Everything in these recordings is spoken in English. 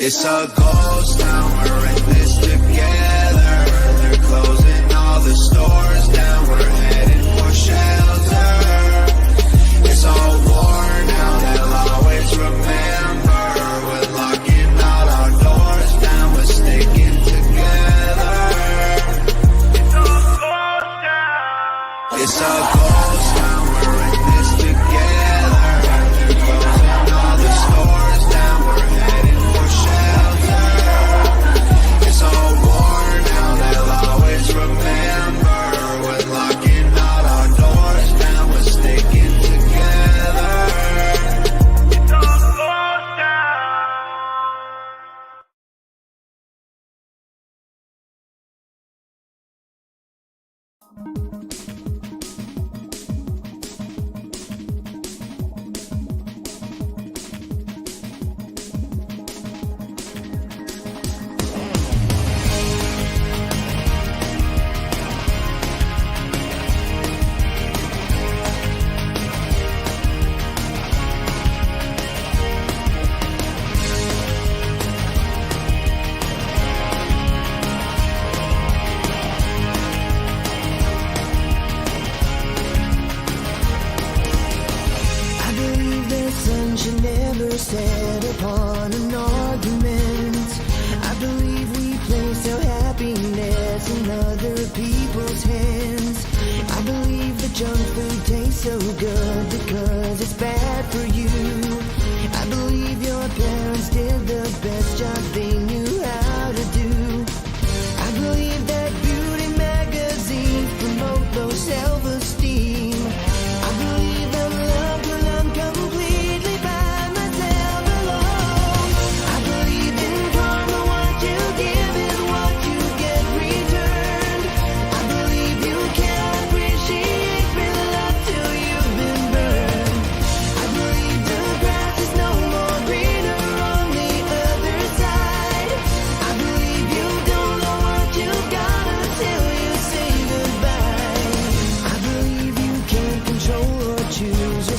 It's a ghost town, we're in this together. They're closing all the stores down, we're heading for shelter. It's all war now, they'll always remember. We're locking all our doors down, we're sticking together. It's a ghost town, we're in this together. They're closing all the stores down, we're heading for shelter. It's all war now, they'll always remember. We're locking all our doors down, we're sticking together. It's all ghost town. Set upon an argument. I believe we place our happiness in other people's hands. I believe the junk food tastes so good because it's bad for you. I believe your parents did the best job they knew how to do. I believe that beauty magazines promote low self-esteem. I believe I'm loved when I'm completely by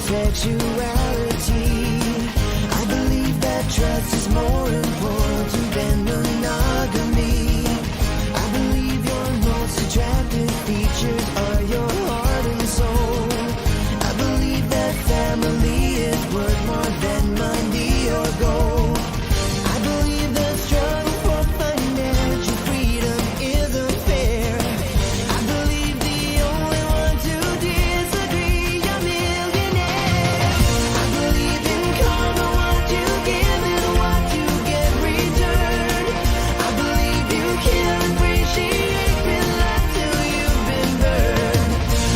sexuality. I believe that trust is more important than monogamy. I believe your most attractive features are your heart and soul. I believe that family is worth more than money or gold. I believe the struggle for financial freedom isn't fair. I believe the only ones who disagree are millionaires. I believe in karma, what you give is what you get returned. I believe you can't appreciate real life till you've been burned.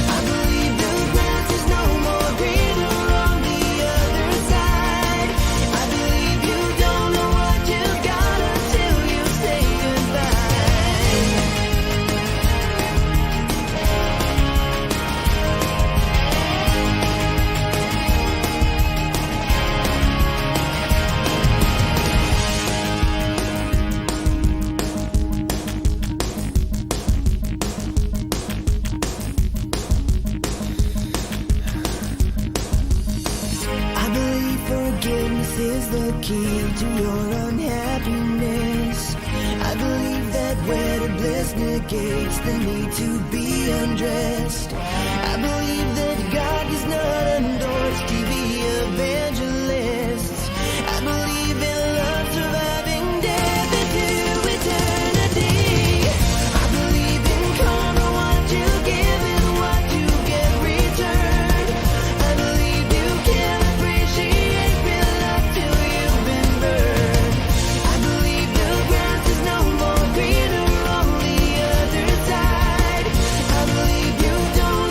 I believe the grass is no more greener on the other side. I believe you don't know what you got until you say goodbye. I believe forgiveness is the key to your unhappiness. I believe that wedded bliss negates the need to be undressed. I believe that God does not endorse TV evangelists. I believe in love surviving death into eternity. I believe in karma, what you give is what you get returned. I believe you can't appreciate real life till you've been burned. I believe the grass is no more greener on the other side. I believe you don't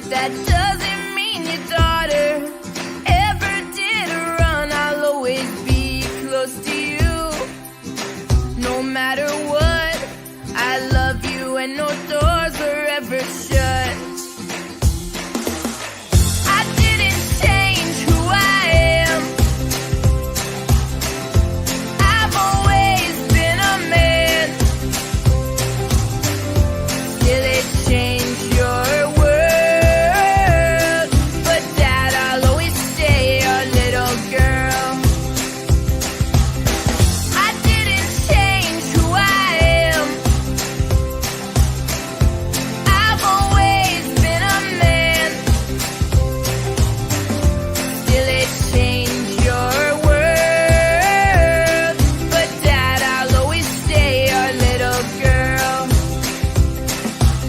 that doesn't mean your daughter ever did run. I'll always be close to you, no matter what. I love you and no doors are ever shut. I didn't change who I am. I've always been a man. Still it changed your world, but Dad, I'll always stay your little girl. I didn't change who I am. I've always been a man. Still it changed your world, but Dad, I'll always stay your little girl.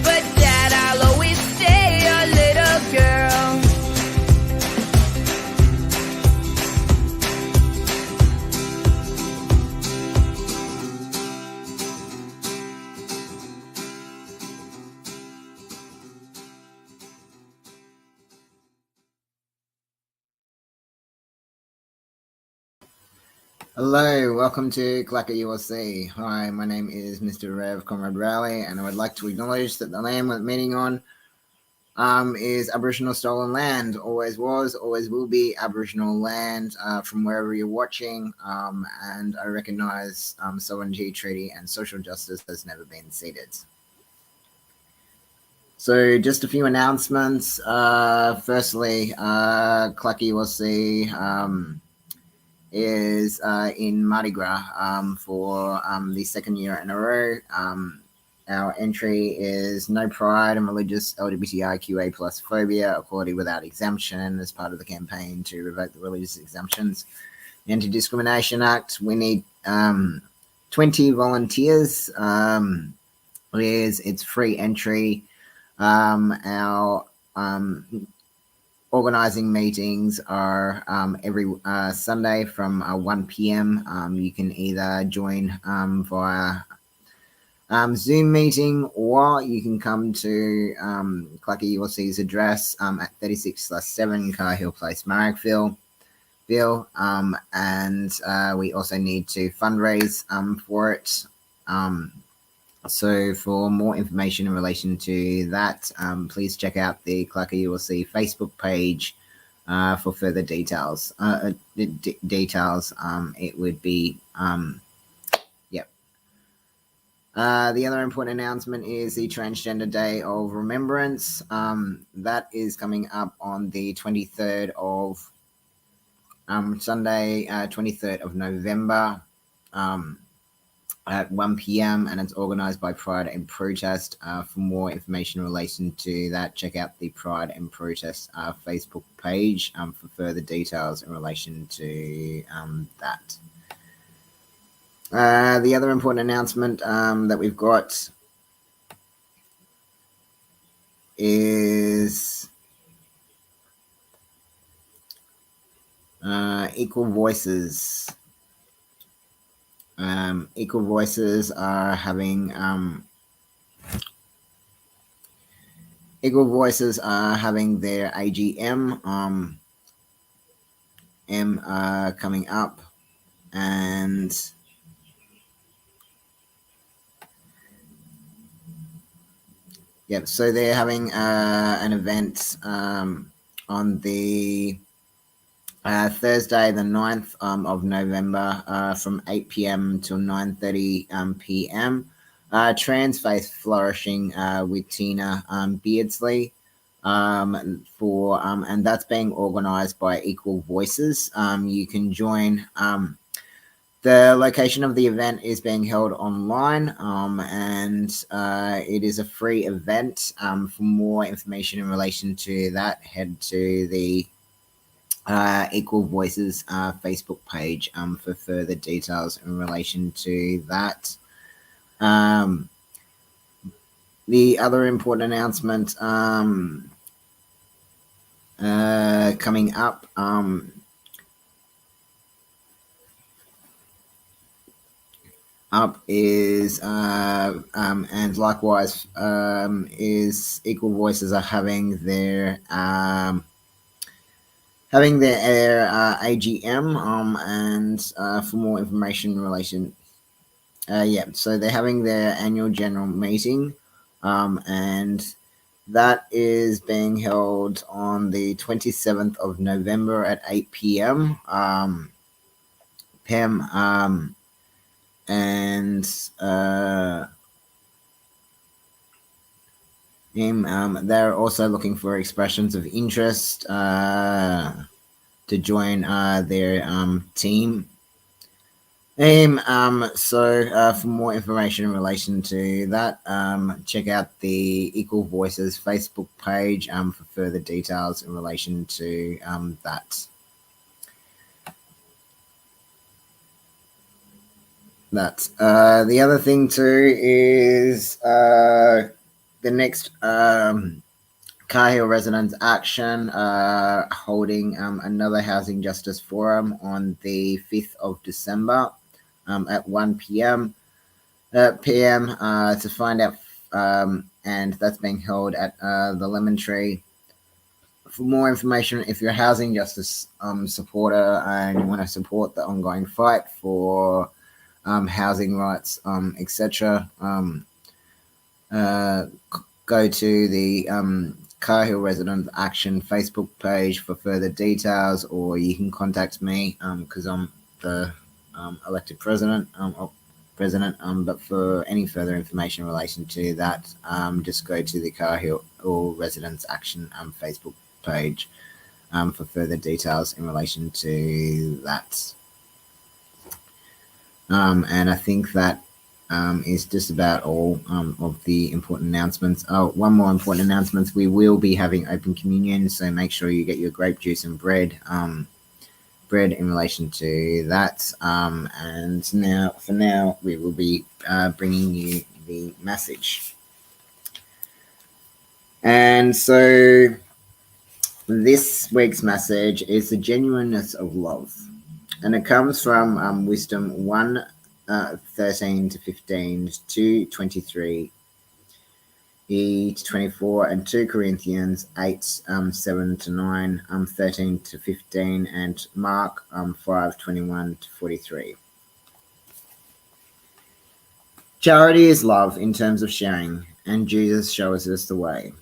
But Dad, I'll always stay your little girl. Hello, welcome to CLACCA ULC. Hi, my name is Mr. Rev Comrade Rowley, and I would like to acknowledge that the land we're meeting on is Aboriginal stolen land. Always was, always will be Aboriginal land from wherever you're watching, and I recognise sovereignty, treaty, and social justice has never been ceded. So just a few announcements. Firstly, CLACCA ULC is in Mardi Gras for the second year in a row. Our entry is no pride in religious LGBTIQA plus phobia, equality without exemption, as part of the campaign to revoke the religious exemptions. The Anti-Discrimination Act, we need 20 volunteers. It's free entry. Our organising meetings are every Sunday from 1 p.m. You can either join via Zoom meeting, or you can come to CLACCA ULC's address at 36/7 Carhill Place, Marrickville. And we also need to fundraise for it. So for more information in relation to that, please check out the CLACCA ULC Facebook page for further details. It would be, yep. The other important announcement is the Transgender Day of Remembrance. That is coming up on the 23rd of Sunday, 23rd of November. At 1 p.m. and it's organised by Pride and Protest. For more information in relation to that, check out the Pride and Protest Facebook page for further details in relation to that. The other important announcement that we've got is Equal Voices. Equal Voices are having their AGM coming up, and yep, so they're having an event on the Thursday, the 9th of November, from 8 p.m. till 9:30 p.m. Trans Faith Flourishing with Tina Beardsley, and that's being organised by Equal Voices. You can join. The location of the event is being held online, and it is a free event. For more information in relation to that, head to the Equal Voices Facebook page for further details in relation to that. The other important announcement coming up up is and likewise is Equal Voices are having their AGM and for more information in relation so they're having their annual general meeting and that is being held on the 27th of November at 8 p.m. PM and they're also looking for expressions of interest to join their team. So for more information in relation to that, check out the Equal Voices Facebook page for further details in relation to that. The other thing too is the next Cahill Residents Action holding another housing justice forum on the 5th of December at 1 p.m. To find out, and that's being held at the Lemon Tree. For more information, if you're a housing justice supporter and you want to support the ongoing fight for housing rights, etc., go to the Cahill Resident Action Facebook page for further details, or you can contact me because I'm the elected president. But for any further information in relation to that, just go to the Cahill Residents Action Facebook page for further details in relation to that. And I think that is just about all of the important announcements. Oh, one more important announcement. We will be having open communion, so make sure you get your grape juice and bread in relation to that. And now, we will be bringing you the message. And so this week's message is the genuineness of love. And it comes from Wisdom 1, 13 to 15 to 23 to 24, and 2 Corinthians 8, 7 to 9, 13 to 15, and Mark 5, 21 to 43. Charity is love in terms of sharing, and Jesus shows us the way.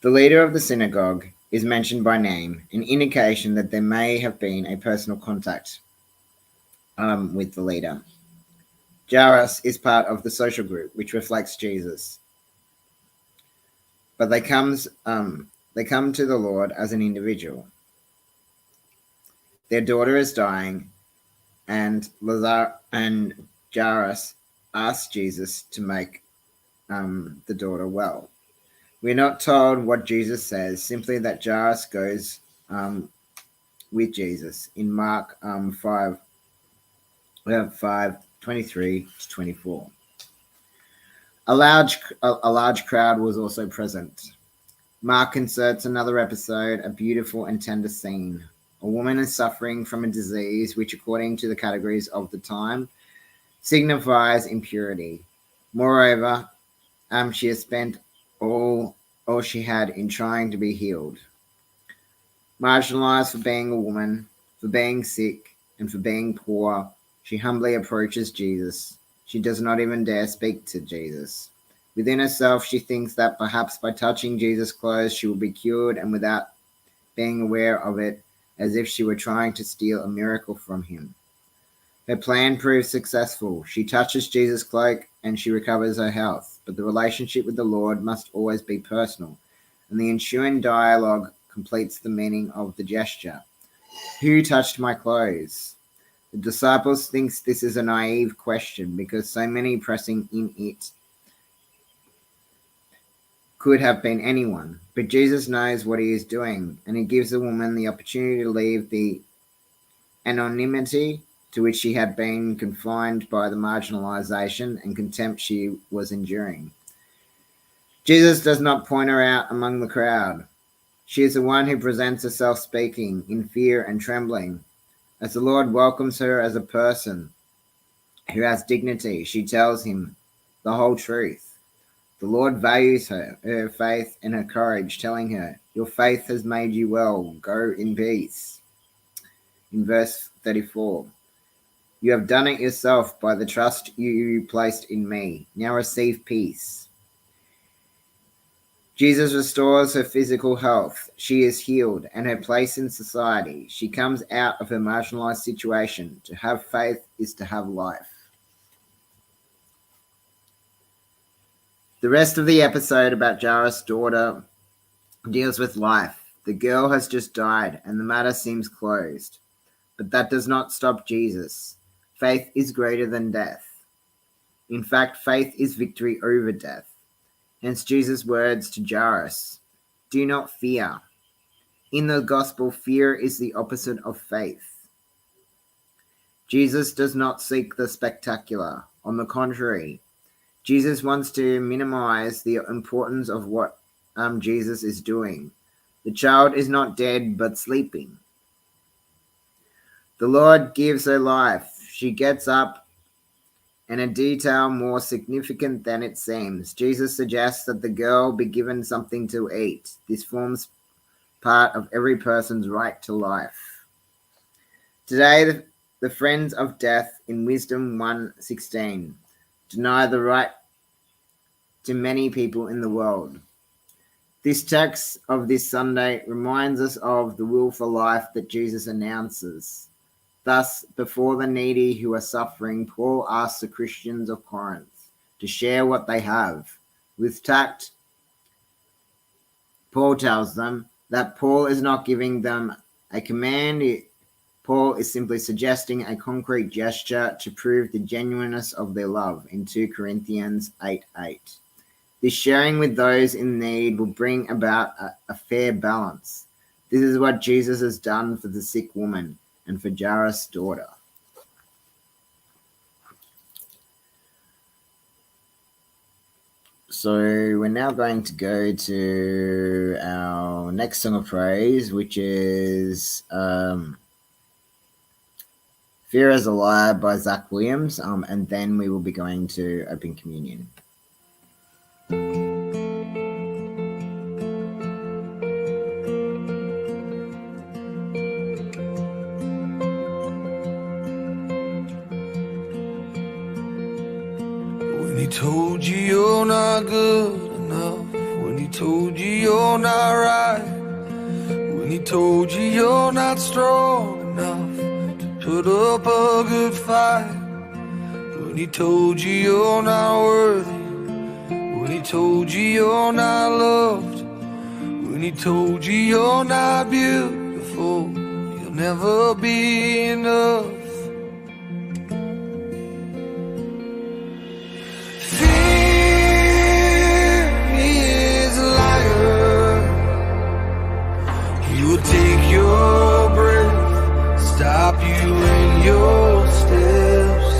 The leader of the synagogue is mentioned by name, an indication that there may have been a personal contact with the leader. Jairus is part of the social group, which reflects Jesus. But they come to the Lord as an individual. Their daughter is dying, and Jairus asks Jesus to make the daughter well. We're not told what Jesus says, simply that Jairus goes with Jesus in Mark 5, 23 to 24. A large crowd was also present. Mark inserts another episode, a beautiful and tender scene. A woman is suffering from a disease which, according to the categories of the time, signifies impurity. Moreover, she has spent all she had in trying to be healed. Marginalized for being a woman, for being sick, and for being poor, she humbly approaches Jesus. She does not even dare speak to Jesus. Within herself, she thinks that perhaps by touching Jesus' clothes, she will be cured, and without being aware of it, as if she were trying to steal a miracle from him. Her plan proves successful. She touches Jesus' cloak and she recovers her health. But the relationship with the Lord must always be personal, and the ensuing dialogue completes the meaning of the gesture. Who touched my clothes? The disciples think this is a naive question because so many pressing in it could have been anyone. But Jesus knows what he is doing, and he gives the woman the opportunity to leave the anonymity to which she had been confined by the marginalization and contempt she was enduring. Jesus does not point her out among the crowd. She is the one who presents herself speaking in fear and trembling. As the Lord welcomes her as a person who has dignity, she tells him the whole truth. The Lord values her faith and her courage, telling her, "Your faith has made you well. Go in peace." In verse 34, "You have done it yourself by the trust you placed in me. Now receive peace." Jesus restores her physical health. She is healed and her place in society. She comes out of her marginalized situation. To have faith is to have life. The rest of the episode about Jairus' daughter deals with life. The girl has just died and the matter seems closed. But that does not stop Jesus. Faith is greater than death. In fact, faith is victory over death. Hence Jesus' words to Jairus, "Do not fear." In the gospel, fear is the opposite of faith. Jesus does not seek the spectacular. On the contrary, Jesus wants to minimize the importance of what Jesus is doing. The child is not dead but sleeping. The Lord gives her life. She gets up, and a detail more significant than it seems. Jesus suggests that the girl be given something to eat. This forms part of every person's right to life. Today, the friends of death in Wisdom 1:16 deny the right to many people in the world. This text of this Sunday reminds us of the will for life that Jesus announces. Thus, before the needy who are suffering, Paul asks the Christians of Corinth to share what they have. With tact, Paul tells them that Paul is not giving them a command. Paul is simply suggesting a concrete gesture to prove the genuineness of their love in 2 Corinthians 8:8. This sharing with those in need will bring about a fair balance. This is what Jesus has done for the sick woman and for Jairus' daughter. So we're now going to go to our next song of praise, which is Fear as a Liar by Zach Williams, and then we will be going to Open Communion. When he told you you're not good enough, when he told you you're not right, when he told you you're not strong enough to put up a good fight, when he told you you're not worthy, when he told you you're not loved, when he told you you're not beautiful, you'll never be enough. Take your breath, stop you in your steps.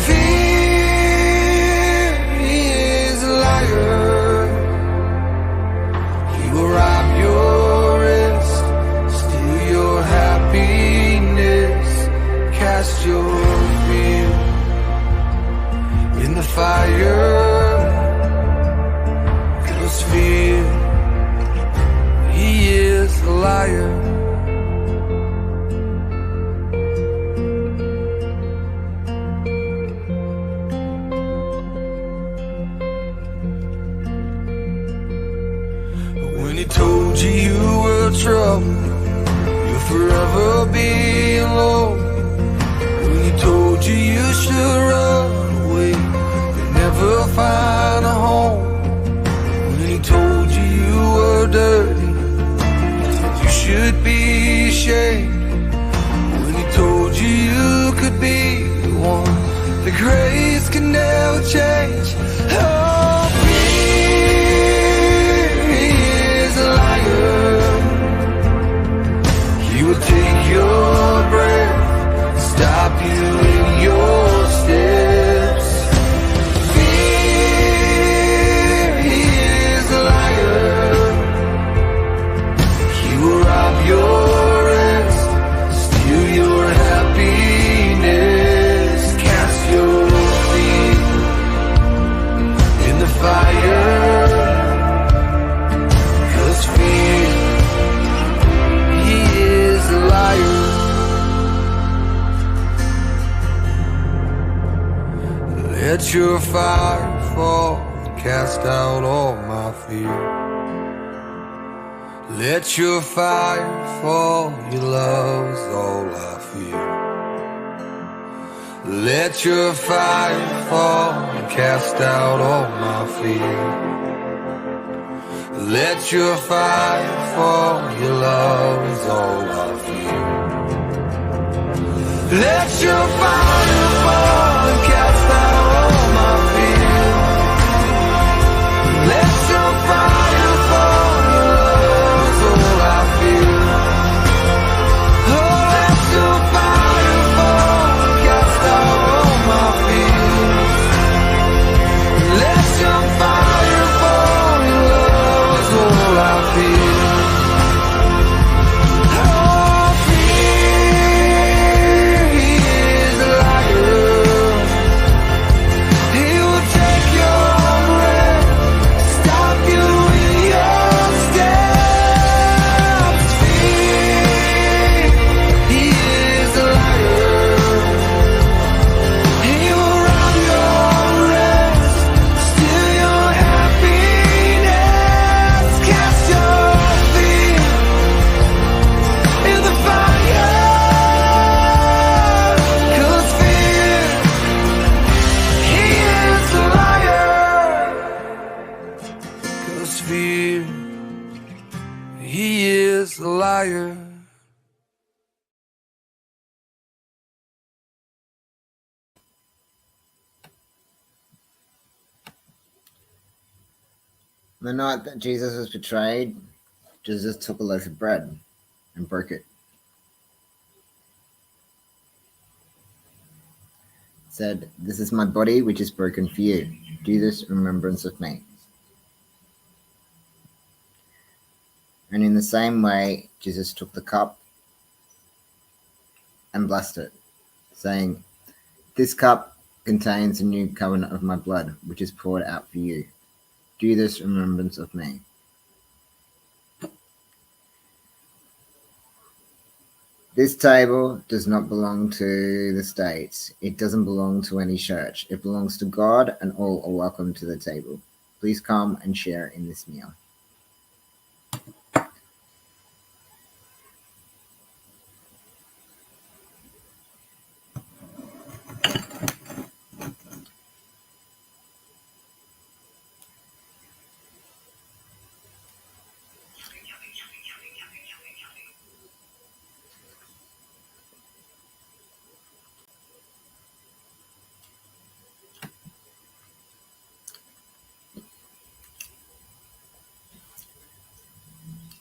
Fear is a liar. He will rob your rest, steal your happiness, cast your fear in the fire. 'Cause fear, he is a liar. When he told you you were trouble, you'll forever be alone. When he told you you should run away, you'll never find a home. When he told you you were dirty, you should be ashamed. When he told you you could be the one, the grace can never change. Oh, fear is a liar. He will take your breath, stop you in your steps. Fear is a liar. He will rob your rest, steal your Let your fire fall and cast out all my fear. Let your fire fall, your love's all I fear. Let your fire fall and cast out all my fear. Let your fire fall, your love is all I fear. Let your fire fall and cast out all my fear. Let your fire fall, your love is all I feel. Oh, let your fire fall and cast out all my fears. Let your fire fall, your love is all I feel. Fear, he is a liar. The night that Jesus was betrayed, Jesus took a loaf of bread and broke it. Said, "This is my body which is broken for you. Do this in remembrance of me." And in the same way, Jesus took the cup and blessed it, saying, "This cup contains a new covenant of my blood, which is poured out for you. Do this in remembrance of me." This table does not belong to the state. It doesn't belong to any church. It belongs to God, and all are welcome to the table. Please come and share in this meal.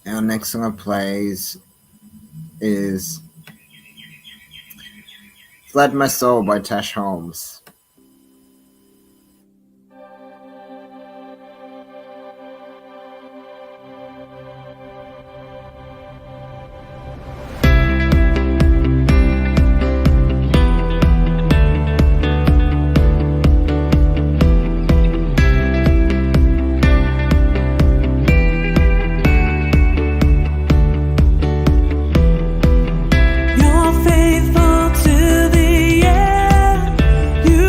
Our next song of plays is "Fled My Soul" by Tash Holmes. You're faithful to the end. You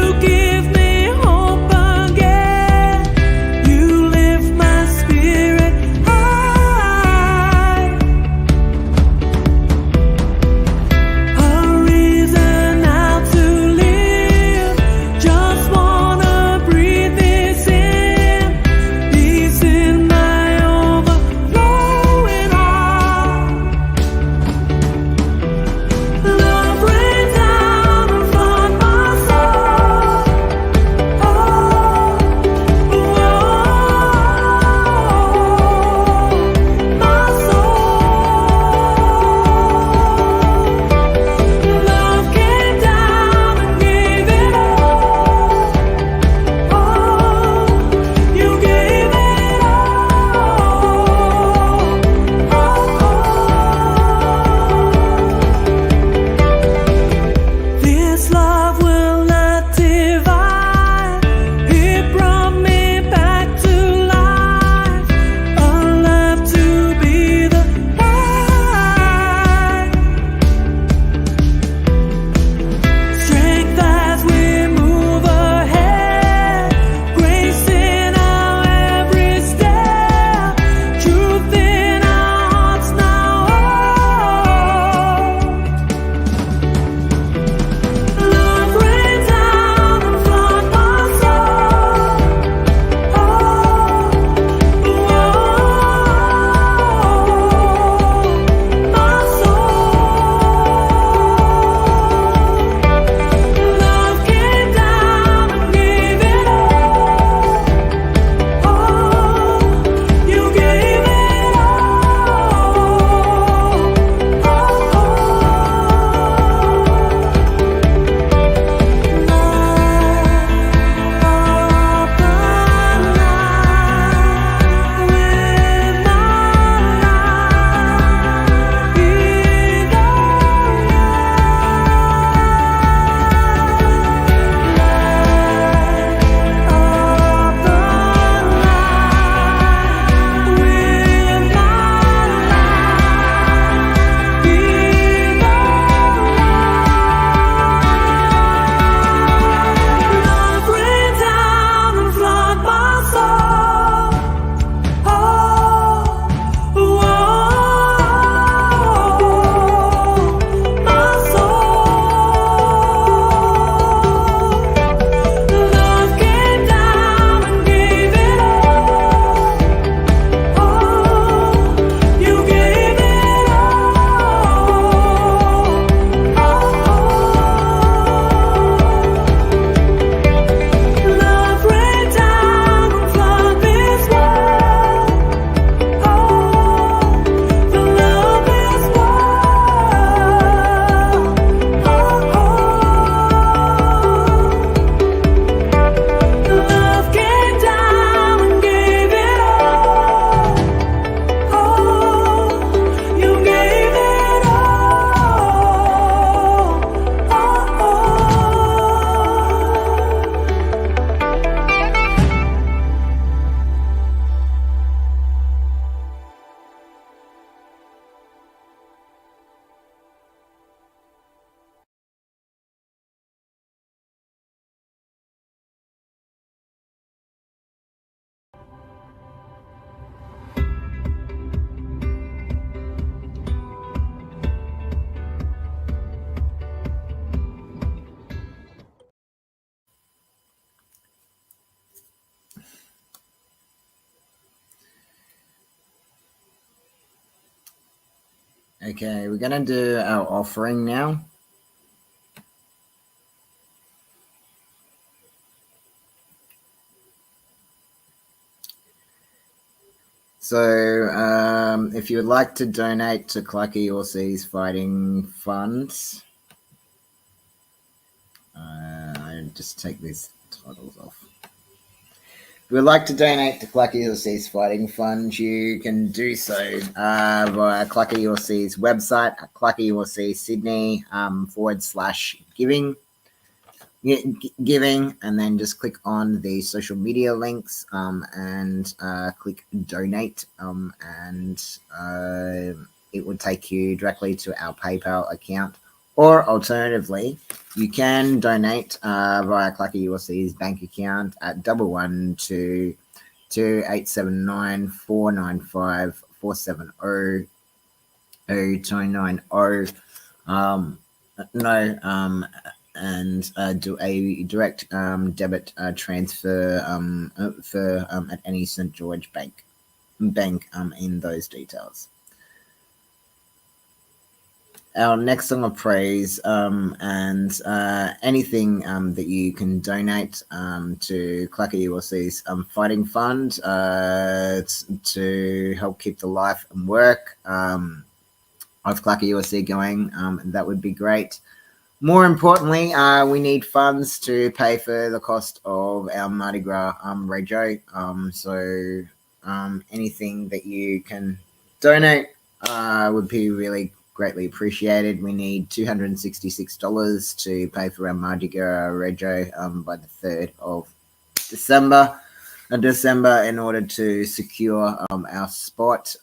Okay, we're going to do our offering now. So, if you would like to donate to CLACCA ULC's Fighting Funds, I just take these titles off. If you would like to donate to CLACCA ULC's Fighting Fund, you can do so via CLACCA ULC's website at CLACCA ULC Sydney /giving. Giving, and then just click on the social media links and click donate, and it would take you directly to our PayPal account. Or alternatively, you can donate via CLACCA ULC's bank account at 112 2879 495 470 0290. And do a direct debit transfer at any St. George bank in those details. Our next song of praise and anything that you can donate to CLACCA ULC's Fighting Fund to help keep the life and work of CLACCA ULC going, that would be great. More importantly, we need funds to pay for the cost of our Mardi Gras rego. So anything that you can donate would be really greatly appreciated. We need $266 to pay for our Mardi Gras rego by the 3rd of December in order to secure our spot.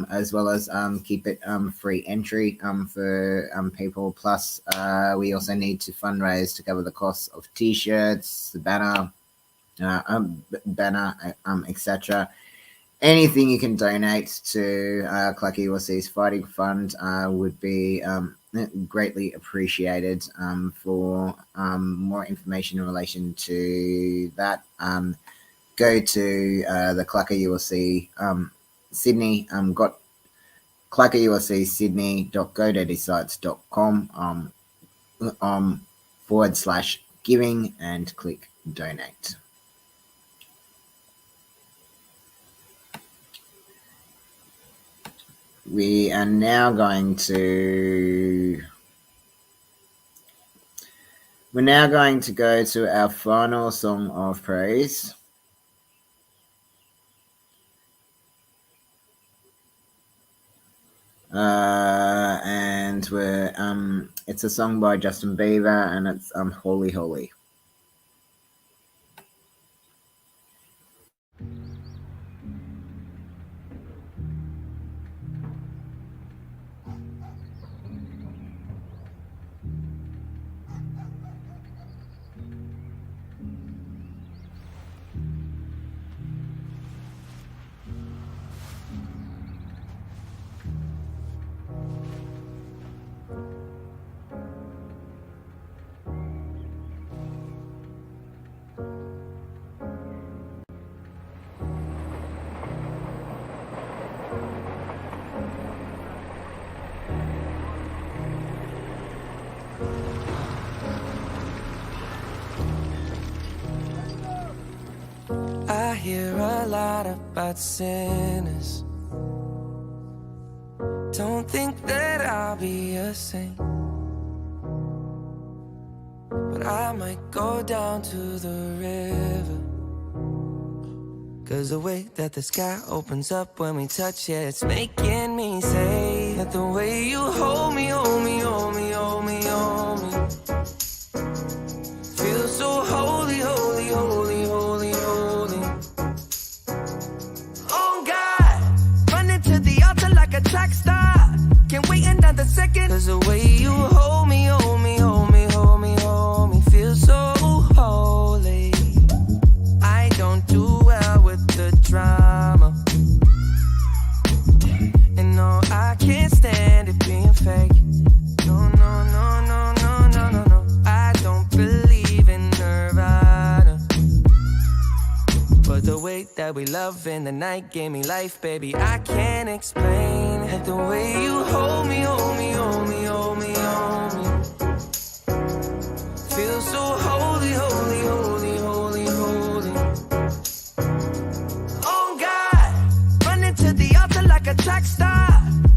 As well as keep it free entry for people. Plus, we also need to fundraise to cover the costs of T-shirts, the banner, etc. Anything you can donate to CLACCA ULC's Fighting Fund would be greatly appreciated. For more information in relation to that, go to the CLACCA ULC Sydney, got claccaulcsydney.godaddysites.com /giving and click donate. We are now going to go to our final song of praise. And it's a song by Justin Bieber, and it's Holy Holy. I hear a lot about sinners. Don't think that I'll be a saint, but I might go down to the river. 'Cause the way that the sky opens up when we touch it, it's making me say that the way you hold me, hold me, hold me, hold me, hold me, feels so holy, holy, holy, holy, holy. Oh God, running to the altar like a track star. Can't wait another second. 'Cause the way you hold me, hold me, hold me, hold me, hold me, feels so holy. I don't do well with the drama, and no, I can't stand it being fake. No, no, no, no, no, no, no, no. I don't believe in Nirvana, but the way that we love in the night gave me life, baby. I can't explain it. And the way you hold me, hold me, hold me, hold me, hold me. Feel so holy, holy, holy, holy, holy. Oh God, running to the altar like a track star.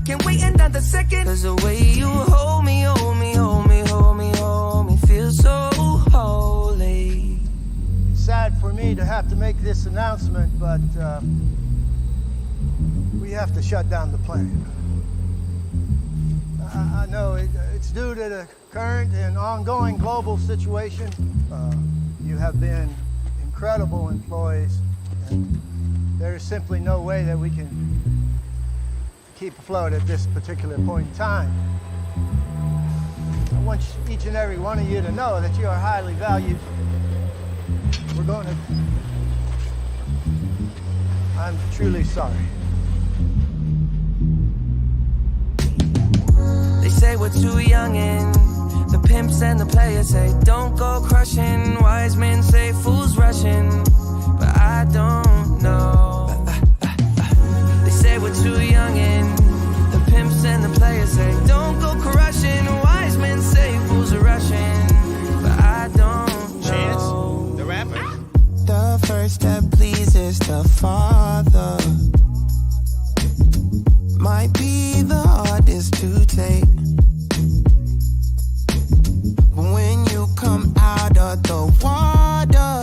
Can't wait another second. Cause the way you hold me, hold me, hold me, hold me, hold me. Feel so holy. It's sad for me to have to make this announcement, but we have to shut down the plant. I know it's due to the current and ongoing global situation. You have been incredible employees, and there is simply no way that we can keep afloat at this particular point in time. I want each and every one of you to know that you are highly valued. We're going to... I'm truly sorry. They say we're too young and the pimps and the players say don't go crushing. Wise men say fools rushing, but I don't know. They say we're too young and the pimps and the players say don't go crushing. Wise men say fools are rushing, but I don't know. Chance, the rapper. The first step pleases the Father. Might be the hardest to take, but when you come out of the water,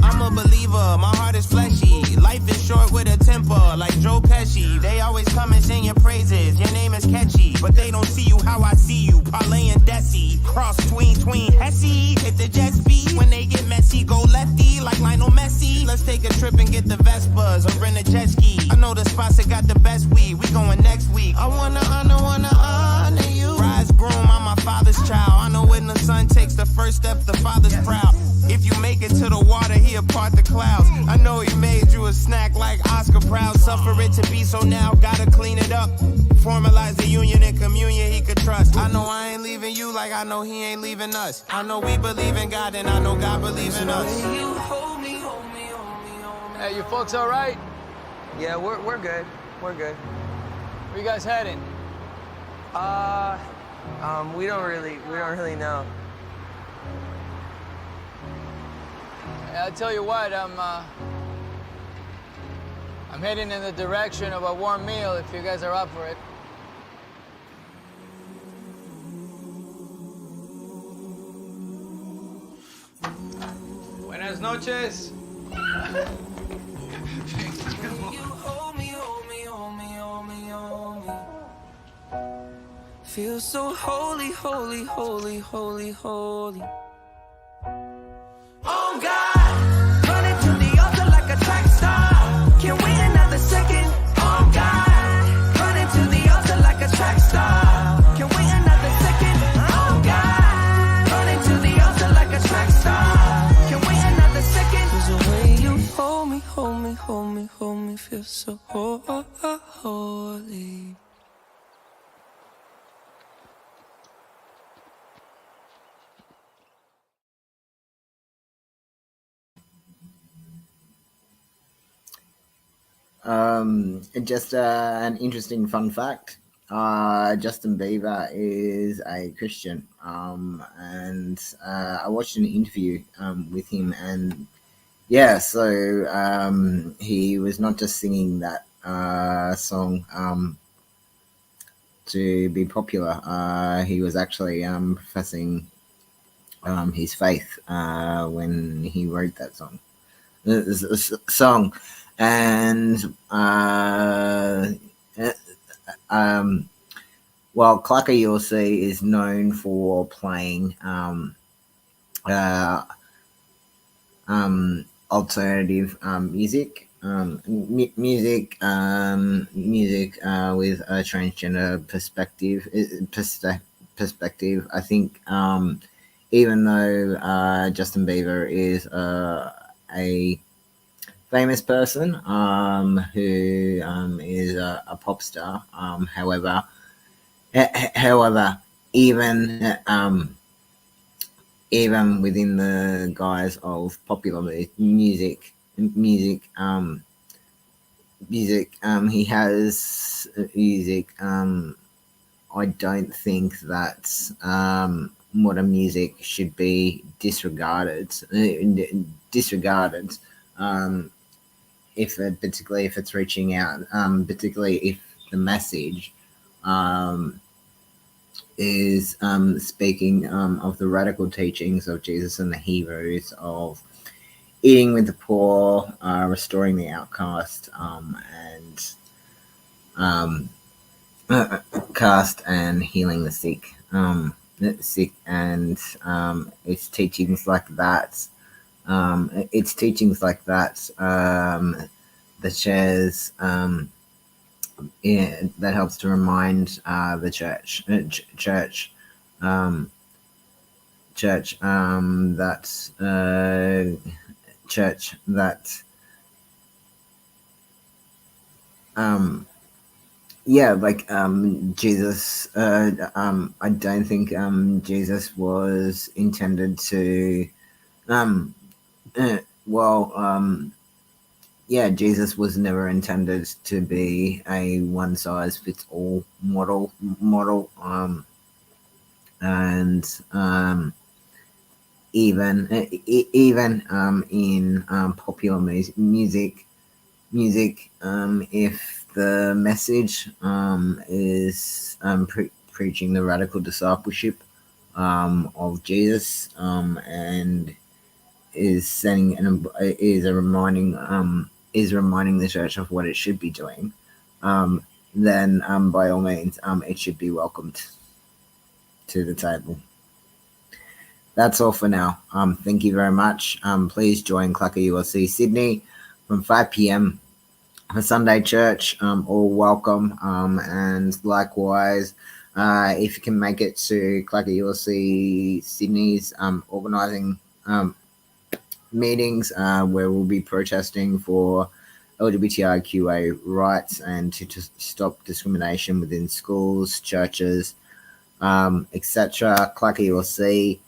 I'm a believer, my heart is fleshy. Life is short with a temper, like Joe Pesci. They always come and sing your praises, your name is catchy, but they don't see you how I see you. Parlay and Desi, cross tween Hesse. Hit the jet speed, when they get messy, go lefty like Lionel Messi. Let's take a trip and get the Vespas or rent a jet ski. I know the spots that got the best weed, we going next week. I wanna honor you. Rise groom, I'm my father's child. I know when the son takes the first step, the father's proud. If you make it to the water, he'll part the clouds. I know he made you a snack like Oscar Proud. Suffer it to be, so now gotta clean it up. Formalize the union and communion he could trust. I know I ain't leaving you like I know he ain't leaving us. I know we believe in God and I know God believes in us. you hold me, hold me, hold me, hold me. Hey, you folks all right? Yeah, we're good. We're good. Where you guys heading? We don't really know. Hey, I'll tell you what, I'm heading in the direction of a warm meal if you guys are up for it. Buenas noches. You hold me, hold me, hold me, hold me, hold me. Feel so holy, holy, holy, holy, holy. Oh God, running to the altar like a track star. Can't wait another second. Oh God, running to the altar like a track star. Can't wait another second. Oh God, running to the altar like a track star. Can't wait another second. 'Cause the way you hold me, hold me, hold me, hold me, feel so holy. Just an interesting fun fact. Justin Bieber is a Christian, and I watched an interview with him, and yeah, so he was not just singing that song to be popular. He was actually professing his faith when he wrote that song. And well, CLACCA ULC is known for playing alternative music, music with a transgender perspective. I think even though Justin Bieber is a famous person who is a pop star. However, even within the guise of popular music, music. He has music. I don't think that modern music should be disregarded. Disregarded. Particularly if it's reaching out. Particularly if the message is speaking of the radical teachings of Jesus and the Hebrews of eating with the poor, restoring the outcast, and cast and healing the sick. And it's teachings like that. It's teachings like that that shares. That helps to remind the church, church that church that yeah, like Jesus. I don't think Jesus was intended to. Um, well, yeah, Jesus was never intended to be a one size fits all model. And even in popular music, if the message is preaching the radical discipleship of Jesus, and is sending and is reminding the church of what it should be doing, then by all means it should be welcomed to the table. That's all for now. Thank you very much. Please join CLACCA ULC Sydney from 5 p.m. for Sunday church. All welcome. And likewise, if you can make it to CLACCA ULC Sydney's organising meetings, where we'll be protesting for LGBTIQA rights and to stop discrimination within schools, churches, etc. CLACCA ULC.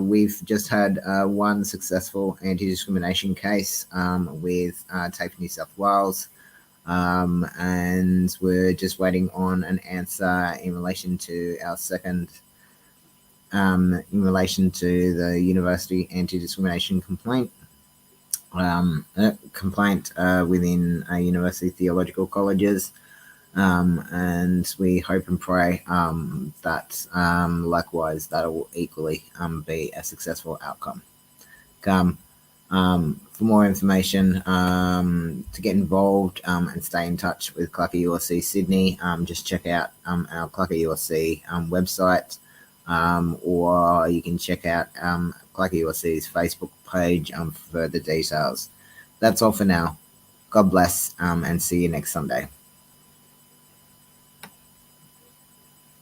We've just had one successful anti-discrimination case with TAFE New South Wales, and we're just waiting on an answer in relation to our second, in relation to the university anti-discrimination complaint. Complaint within university theological colleges. And we hope and pray that likewise that will equally be a successful outcome. For more information, to get involved and stay in touch with CLACCA ULC Sydney, just check out our CLACCA ULC website, or you can check out CLACCA ULC's Facebook page for further details. That's all for now. God bless, and see you next Sunday.